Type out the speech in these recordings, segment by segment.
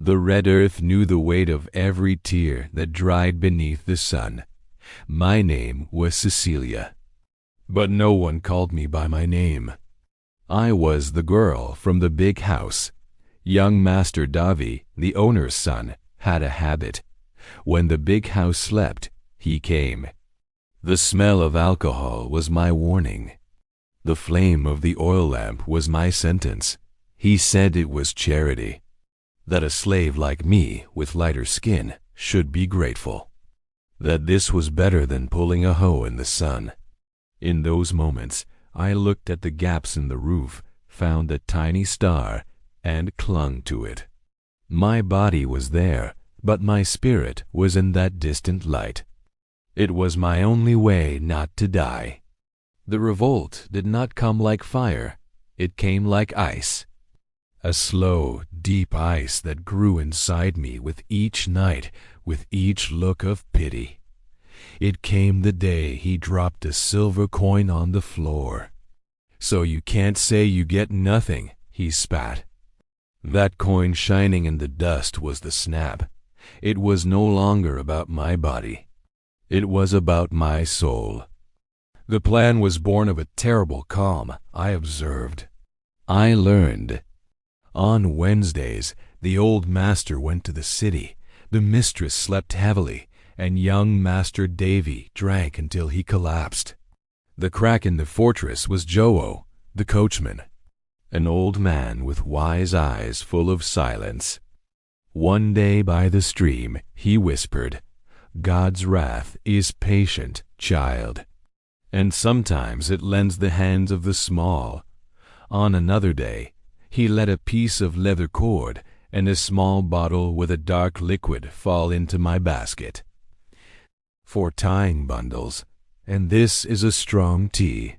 The red earth knew the weight of every tear that dried beneath the sun. My name was Cecilia, but no one called me by my name. I was the girl from the big house. Young Master Davy, the owner's son, had a habit. When the big house slept, he came. The smell of alcohol was my warning. The flame of the oil lamp was my sentence. He said it was charity, that a slave like me with lighter skin should be grateful, that this was better than pulling a hoe in the sun. In those moments, I looked at the gaps in the roof, found a tiny star, and clung to it. My body was there, but my spirit was in that distant light. It was my only way not to die. The revolt did not come like fire. It came like ice. A slow, deep ice that grew inside me with each night, with each look of pity. It came the day he dropped a silver coin on the floor. "So you can't say you get nothing," he spat. That coin shining in the dust was the snap. It was no longer about my body. It was about my soul. The plan was born of a terrible calm, I observed. I learned. On Wednesdays, the old master went to the city, the mistress slept heavily, and young Master Davy drank until he collapsed. The crack in the fortress was Joe, the coachman, an old man with wise eyes full of silence. One day by the stream, he whispered, "God's wrath is patient, child, and sometimes it lends the hands of the small." On another day, he let a piece of leather cord and a small bottle with a dark liquid fall into my basket. "For tying bundles, and this is a strong tea.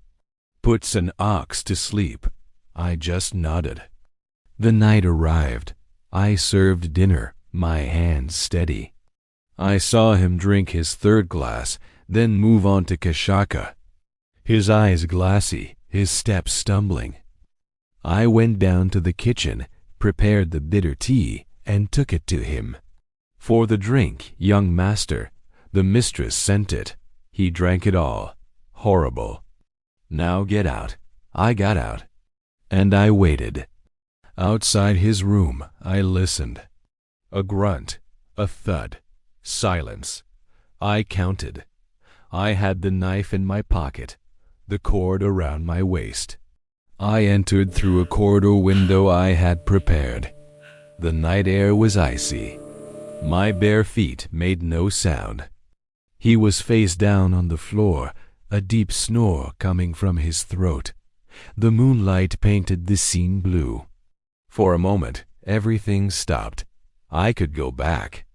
Puts an ox to sleep." I just nodded. The night arrived. I served dinner, my hands steady. I saw him drink his third glass, then move on to Kashaka, his eyes glassy, his steps stumbling. I went down to the kitchen, prepared the bitter tea, and took it to him. For the drink, young master, the mistress sent it. He drank it all. Horrible. "Now get out." I got out, and I waited. Outside his room, I listened. A grunt, a thud, silence. I counted. I had the knife in my pocket, the cord around my waist. I entered through a corridor window I had prepared. The night air was icy. My bare feet made no sound. He was face down on the floor, a deep snore coming from his throat. The moonlight painted the scene blue. For a moment, everything stopped. I could go back.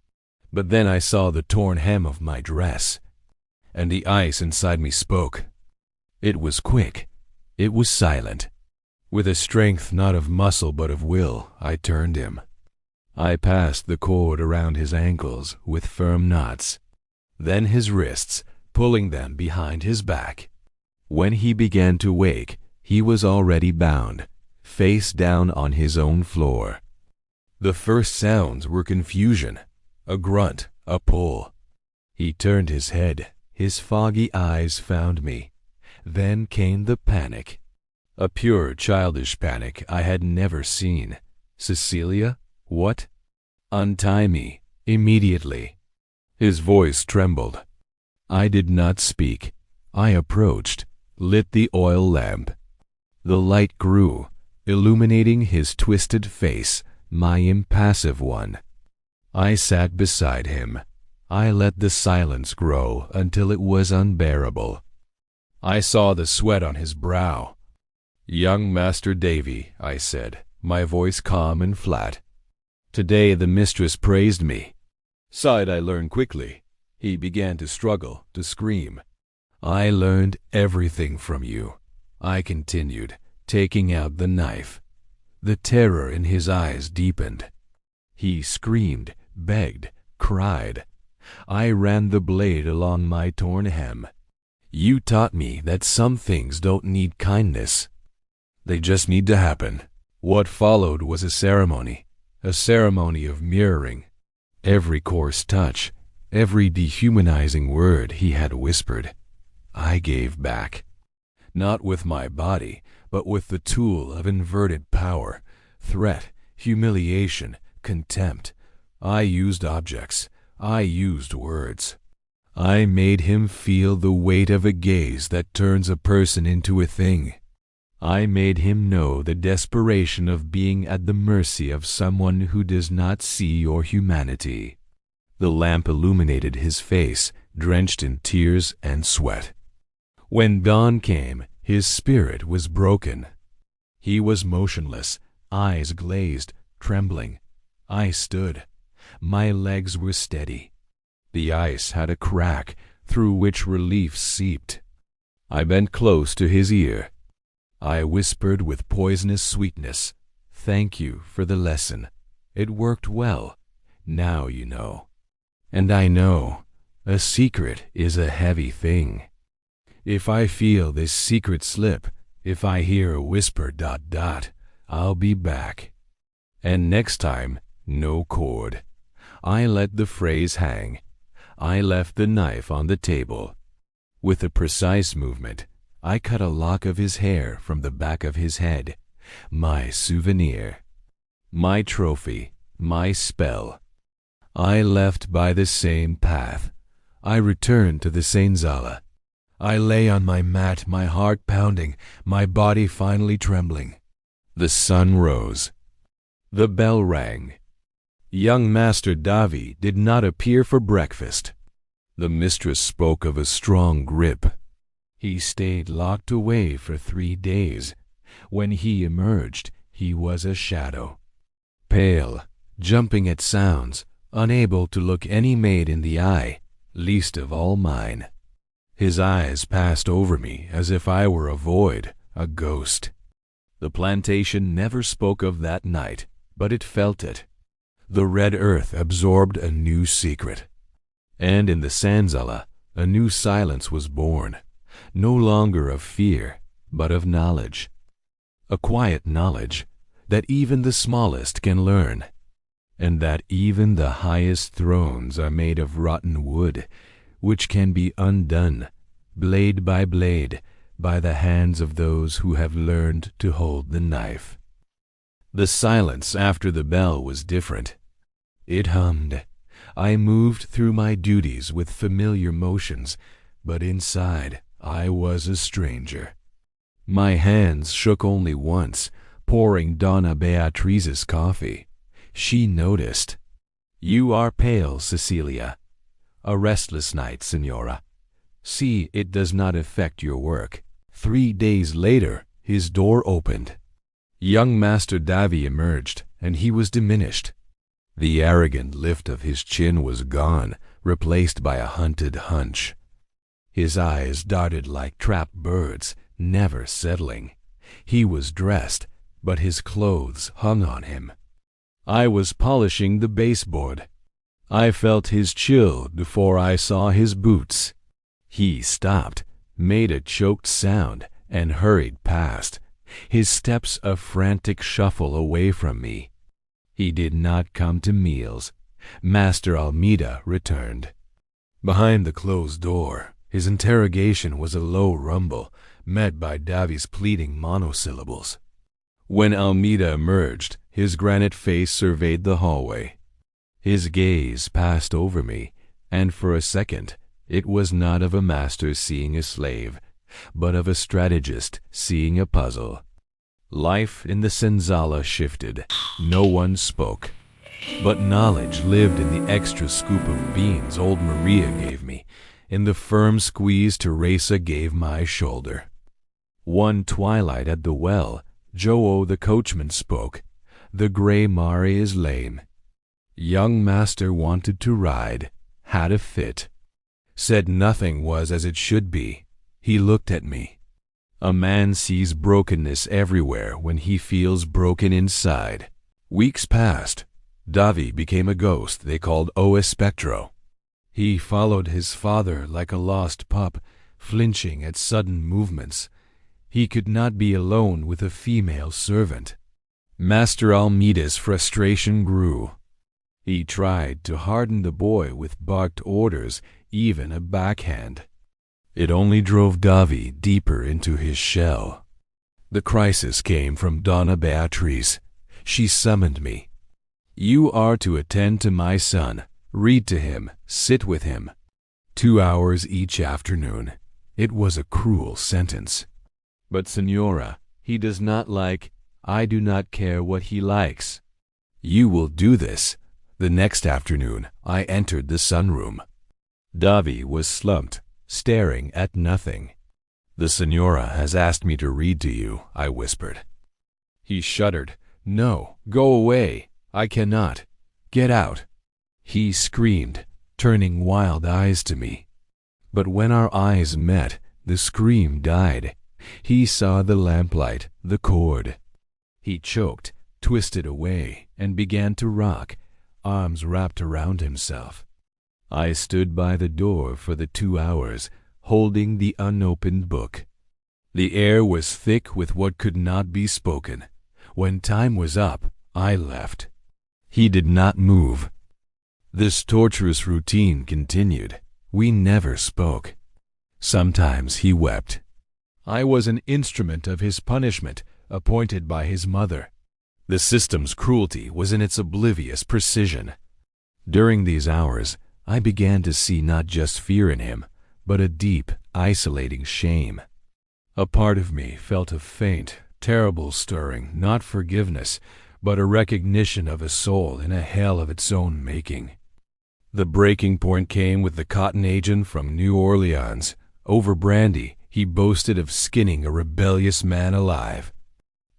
But then I saw the torn hem of my dress, and the ice inside me spoke. It was quick. It was silent. With a strength not of muscle but of will, I turned him. I passed the cord around his ankles with firm knots, then his wrists, pulling them behind his back. When he began to wake, he was already bound, face down on his own floor. The first sounds were confusion, a grunt, a pull. He turned his head, his foggy eyes found me. Then came the panic. A pure childish panic I had never seen. "Cecilia? What?" "Untie me, immediately." His voice trembled. I did not speak. I approached, lit the oil lamp. The light grew, illuminating his twisted face, my impassive one. I sat beside him. I let the silence grow until it was unbearable. I saw the sweat on his brow. "Young Master Davy," I said, my voice calm and flat. "Today the mistress praised me. Sight I learned quickly." He began to struggle, to scream. "I learned everything from you," I continued, taking out the knife. The terror in his eyes deepened. He screamed, begged, cried. I ran the blade along my torn hem. "You taught me that some things don't need kindness. They just need to happen." What followed was a ceremony. a ceremony of mirroring. Every coarse touch, every dehumanizing word he had whispered, I gave back. Not with my body, but with the tool of inverted power, threat, humiliation, contempt. I used objects. I used words. I made him feel the weight of a gaze that turns a person into a thing. I made him know the desperation of being at the mercy of someone who does not see your humanity. The lamp illuminated his face, drenched in tears and sweat. When dawn came, his spirit was broken. He was motionless, eyes glazed, trembling. I stood. My legs were steady. The ice had a crack through which relief seeped. I bent close to his ear. I whispered with poisonous sweetness, "Thank you for the lesson. It worked well. Now you know." And I know a secret is a heavy thing. If I feel this secret slip, if I hear a whisper ... I'll be back. And next time, no cord. I let the phrase hang. I left the knife on the table. With a precise movement, I cut a lock of his hair from the back of his head. My souvenir. My trophy. My spell. I left by the same path. I returned to the Senzala. I lay on my mat, my heart pounding, my body finally trembling. The sun rose. The bell rang. Young Master Davy did not appear for breakfast. The mistress spoke of a strong grip. He stayed locked away for 3 days. When he emerged, he was a shadow. Pale, jumping at sounds, unable to look any maid in the eye, least of all mine. His eyes passed over me as if I were a void, a ghost. The plantation never spoke of that night, but it felt it. The red earth absorbed a new secret. And in the Senzala, a new silence was born, no longer of fear, but of knowledge. A quiet knowledge that even the smallest can learn, and that even the highest thrones are made of rotten wood, which can be undone, blade by blade, by the hands of those who have learned to hold the knife. The silence after the bell was different. It hummed. I moved through my duties with familiar motions, but inside I was a stranger. My hands shook only once, pouring Donna Beatrice's coffee. She noticed. "You are pale, Cecilia. A restless night, Signora. See, it does not affect your work." 3 days later, his door opened. Young Master Davy emerged, and he was diminished. The arrogant lift of his chin was gone, replaced by a hunted hunch. His eyes darted like trapped birds, never settling. He was dressed, but his clothes hung on him. I was polishing the baseboard. I felt his chill before I saw his boots. He stopped, made a choked sound, and hurried past, his steps a frantic shuffle away from me. He did not come to meals. Master Almeida returned. Behind the closed door, his interrogation was a low rumble, met by Davy's pleading monosyllables. When Almeida emerged, his granite face surveyed the hallway. His gaze passed over me, and for a second it was not of a master seeing a slave, but of a strategist seeing a puzzle. Life in the Senzala shifted. No one spoke. But knowledge lived in the extra scoop of beans old Maria gave me, in the firm squeeze Teresa gave my shoulder. One twilight at the well, Joe the coachman spoke. "The gray mare is lame." Young Master wanted to ride, had a fit. Said nothing was as it should be. He looked at me. A man sees brokenness everywhere when he feels broken inside. Weeks passed. Davy became a ghost they called O Espectro. He followed his father like a lost pup, flinching at sudden movements. He could not be alone with a female servant. Master Almeida's frustration grew. He tried to harden the boy with barked orders, even a backhand. It only drove Davi deeper into his shell. The crisis came from Donna Beatriz. She summoned me. "You are to attend to my son, read to him, sit with him. 2 hours each afternoon." It was a cruel sentence. "But, Senora, he does not like—" "I do not care what he likes. You will do this." The next afternoon, I entered the sunroom. Davi was slumped, staring at nothing. "The Senora has asked me to read to you," I whispered. He shuddered. "No, go away. I cannot. Get out." He screamed, turning wild eyes to me. But when our eyes met, the scream died. He saw the lamplight, the cord. He choked, twisted away, and began to rock, arms wrapped around himself. I stood by the door for the 2 hours, holding the unopened book. The air was thick with what could not be spoken. When time was up, I left. He did not move. This torturous routine continued. We never spoke. Sometimes he wept. I was an instrument of his punishment, appointed by his mother. The system's cruelty was in its oblivious precision. During these hours, I began to see not just fear in him, but a deep, isolating shame. A part of me felt a faint, terrible stirring, not forgiveness, but a recognition of a soul in a hell of its own making. The breaking point came with the cotton agent from New Orleans. Over brandy, he boasted of skinning a rebellious man alive.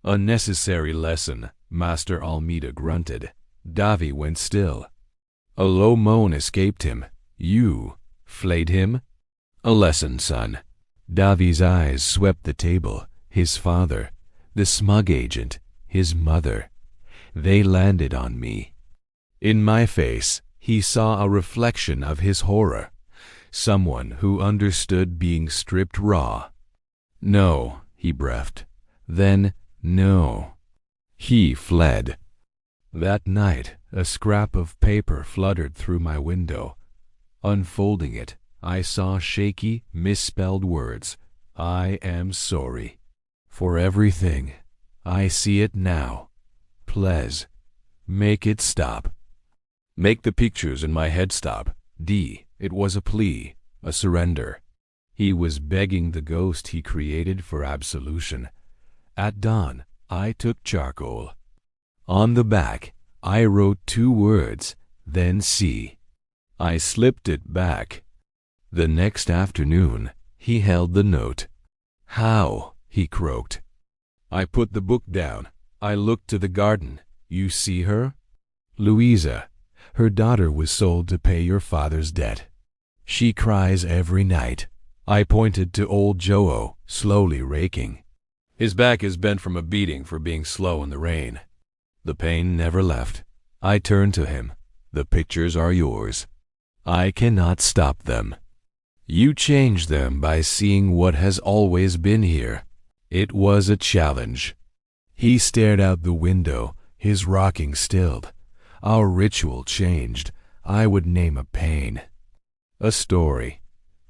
"A necessary lesson," Master Almeida grunted. Davi went still. A low moan escaped him. "You flayed him?" "A lesson, son." Davi's eyes swept the table. His father, the smug agent, his mother. They landed on me. In my face, he saw a reflection of his horror. Someone who understood being stripped raw. "No," he breathed. Then, "no." He fled. That night, a scrap of paper fluttered through my window. Unfolding it, I saw shaky, misspelled words. "I am sorry for everything. I see it now. Please, make it stop. Make the pictures in my head stop. D." It was a plea, a surrender. He was begging the ghost he created for absolution. At dawn, I took charcoal. On the back, I wrote 2 words, then C. I slipped it back. The next afternoon, he held the note. "How?" he croaked. I put the book down. I looked to the garden. "You see her? Louisa. Her daughter was sold to pay your father's debt. She cries every night." I pointed to old Joe, slowly raking. "His back is bent from a beating for being slow in the rain." The pain never left. I turned to him. "The pictures are yours. I cannot stop them. You change them by seeing what has always been here." It was a challenge. He stared out the window, his rocking stilled. Our ritual changed. I would name a pain, a story,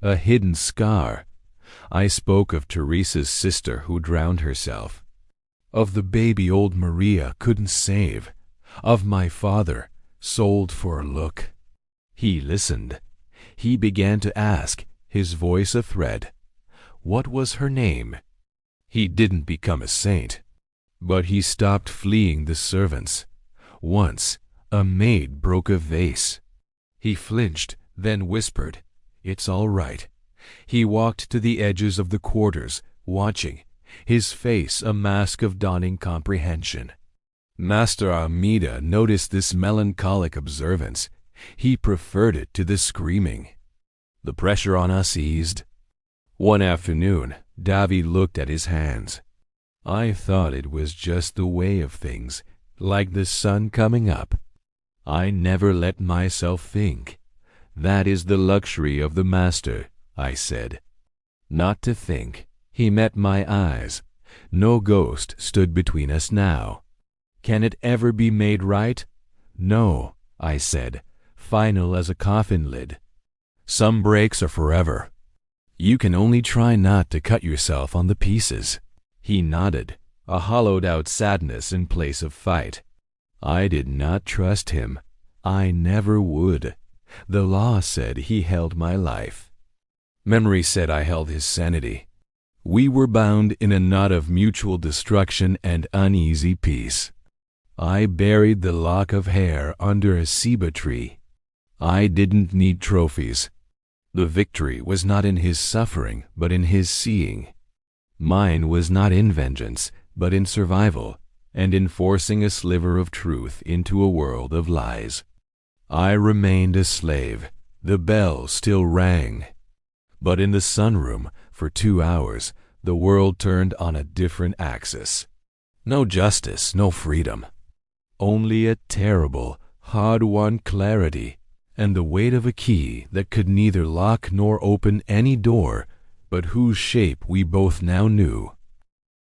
a hidden scar. I spoke of Teresa's sister who drowned herself, of the baby old Maria couldn't save, of my father, sold for a look. He listened. He began to ask, his voice a thread. What was her name? He didn't become a saint, but he stopped fleeing the servants. Once, a maid broke a vase. He flinched, then whispered, "It's all right." He walked to the edges of the quarters, watching, his face a mask of dawning comprehension. Master Almeida noticed this melancholic observance. He preferred it to the screaming. The pressure on us eased. One afternoon, Davi looked at his hands. I thought it was just the way of things, like the sun coming up. I never let myself think. That is the luxury of the master, I said. Not to think. He met my eyes. No ghost stood between us now. Can it ever be made right? No, I said, final as a coffin lid. Some breaks are forever. You can only try not to cut yourself on the pieces. He nodded, a hollowed-out sadness in place of fight. I did not trust him. I never would. The law said he held my life. Memory said I held his sanity. We were bound in a knot of mutual destruction and uneasy peace. I buried the lock of hair under a ceiba tree. I didn't need trophies. The victory was not in his suffering, but in his seeing. Mine was not in vengeance, but in survival, and in forcing a sliver of truth into a world of lies. I remained a slave. The bell still rang. But in the sunroom, for 2 hours, the world turned on a different axis. No justice, no freedom. Only a terrible, hard-won clarity, and the weight of a key that could neither lock nor open any door, but whose shape we both now knew.